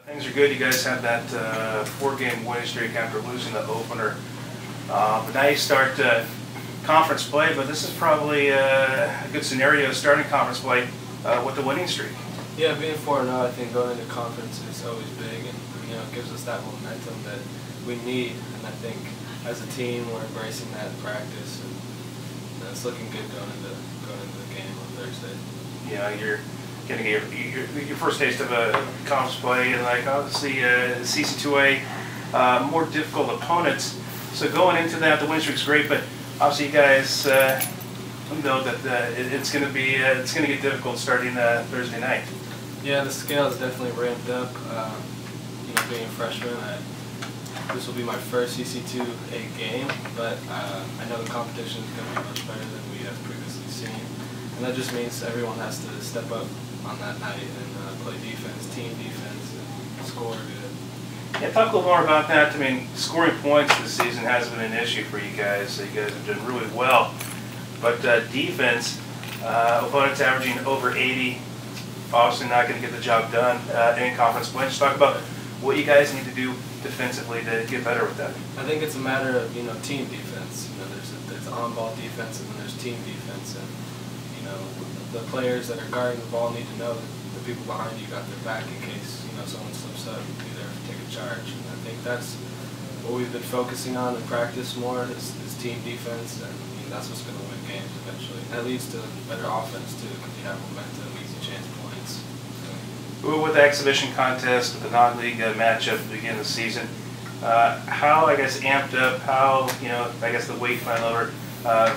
Things are good. You guys have that 4-game winning streak after losing the opener. But now you start conference play, but this is probably a good scenario starting conference play with the winning streak. Yeah, being 4-0, I think going into conference is always big, and it gives us that momentum that we need. And I think as a team, we're embracing that in practice, and it's looking good going into the game on Thursday. Yeah, you're getting your first taste of a conference play, and like obviously CC2A more difficult opponents. So going into that, the win streak's great, but obviously you guys know that it's going to get difficult starting Thursday night. Yeah, the scale is definitely ramped up. Being a freshman, this will be my first CC2A game, but I know the competition is going to be much better than we have previously seen, and that just means everyone has to step up on that night and play defense, team defense, and score good. Yeah, talk a little more about that. I mean, scoring points this season hasn't been an issue for you guys. You guys have done really well, but defense, opponents averaging over 80, obviously not going to get the job done in conference play. Just talk about what you guys need to do defensively to get better with that. I think it's a matter of team defense. There's on-ball defense and then there's team defense, and the players that are guarding the ball need to know that the people behind you got their back in case someone slips up. Be there to take a charge. And I think that's what we've been focusing on in practice more is team defense, and that's what's going to win games eventually. That leads to better offense too because you have momentum, easy chance points. With the exhibition contest, with the non-league matchup at the beginning of the season, how amped up, how I guess the weight finally over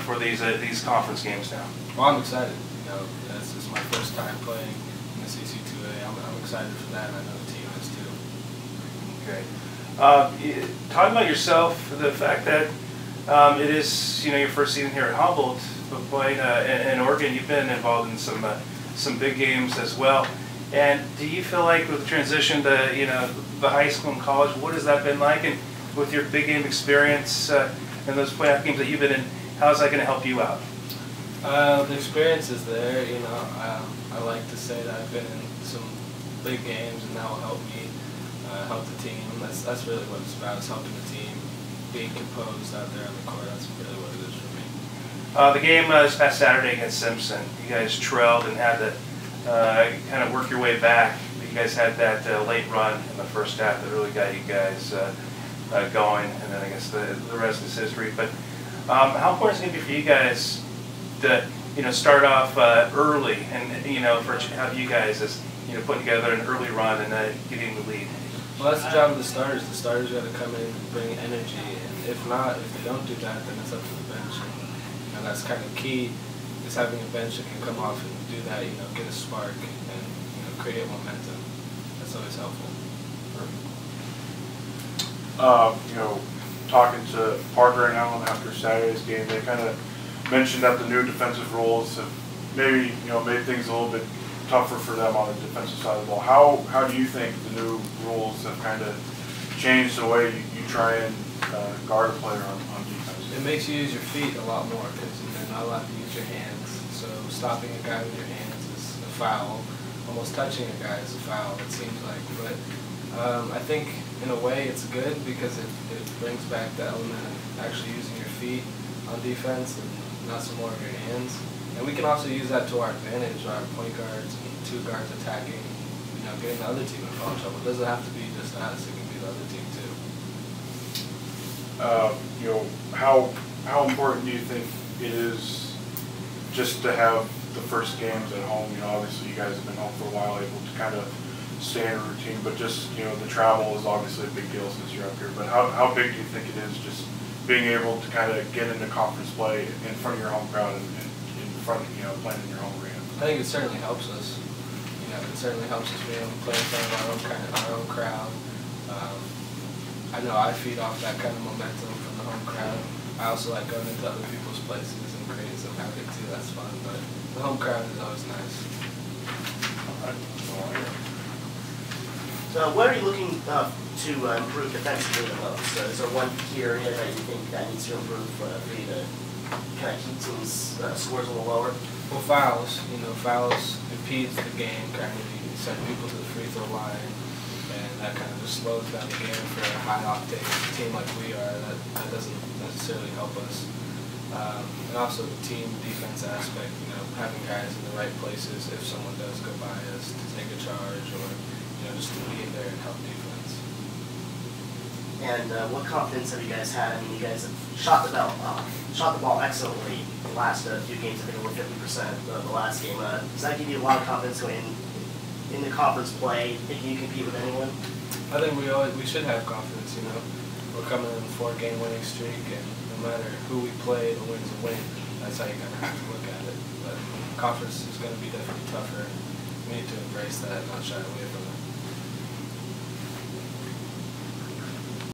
for these conference games now? Well, I'm excited. This is my first time playing in the CC2A. I'm excited for that, and I know the team is too. Okay. Talk about yourself, the fact that it is your first season here at Humboldt, but playing in Oregon. You've been involved in some big games as well. And do you feel like with the transition to the high school and college, what has that been like? And with your big game experience and those playoff games that you've been in, how is that going to help you out? The experience is there. I like to say that I've been in some big games, and that will help me help the team. That's really what it's about. Is helping the team, being composed out there on the court. That's really what it is for me. The game this past Saturday against Simpson, you guys trailed and had to kind of work your way back. But you guys had that late run in the first half that really got you guys going, and then I guess the rest is history. But how important is it going to be for you guys to start off early and for have you guys as putting together an early run and getting the lead? Well, that's the job of the starters. The starters got to come in and bring energy, and if they don't do that, then it's up to the bench. And that's kind of key. Is having a bench that can come off and do that, get a spark and create momentum. That's always helpful. Talking to Parker and Allen after Saturday's game, they kind of mentioned that the new defensive rules have maybe made things a little bit tougher for them on the defensive side of the ball. How do you think the new rules have kind of changed the way you try and guard a player on defense? It makes you use your feet a lot more because you're not allowed to use your hands. So stopping a guy with your hands is a foul. Almost touching a guy is a foul, it seems like. But I think in a way it's good because it brings back the element of actually using your feet on defense and not some more of your hands. And we can also use that to our advantage, our point guards and two guards attacking, getting the other team in foul trouble. It doesn't have to be just us, it can be the other team too. How important do you think it is just to have the first games at home? Obviously you guys have been home for a while, able to kind of stay in a routine, but just, the travel is obviously a big deal since you're up here. But how big do you think it is just being able to kind of get into conference play in front of your home crowd and in front of, playing in your home arena? I think it certainly helps us. It certainly helps us being able to play in front of our own crowd. I know I feed off that kind of momentum from the home crowd. I also like going into other people's places and creating some havoc too. That's fun, but the home crowd is always nice. So what are you looking to improve defensively the most? Is there one key area that you think that needs to improve for you to kind of keep teams' scores a little lower? Well, fouls. Fouls impedes the game. Kind of you send people to the free throw line, and just slows down the game for a high-octane team like we are. That doesn't necessarily help us. And also the team defense aspect, you know, having guys in the right places if someone does go by us to take a charge or, you know, just to be there and help defense. And what confidence have you guys had? I mean, you guys have shot the ball excellently the last few games. I think over 50% the last game. Does that give you a lot of confidence going in the conference play, thinking you compete with anyone? I think we should have confidence. You know, we're coming in a 4-game winning streak, and no matter who we play, the win's a win. That's how you kind of have to look at it. But conference is going to be definitely tougher. We need to embrace that and not shy away from it.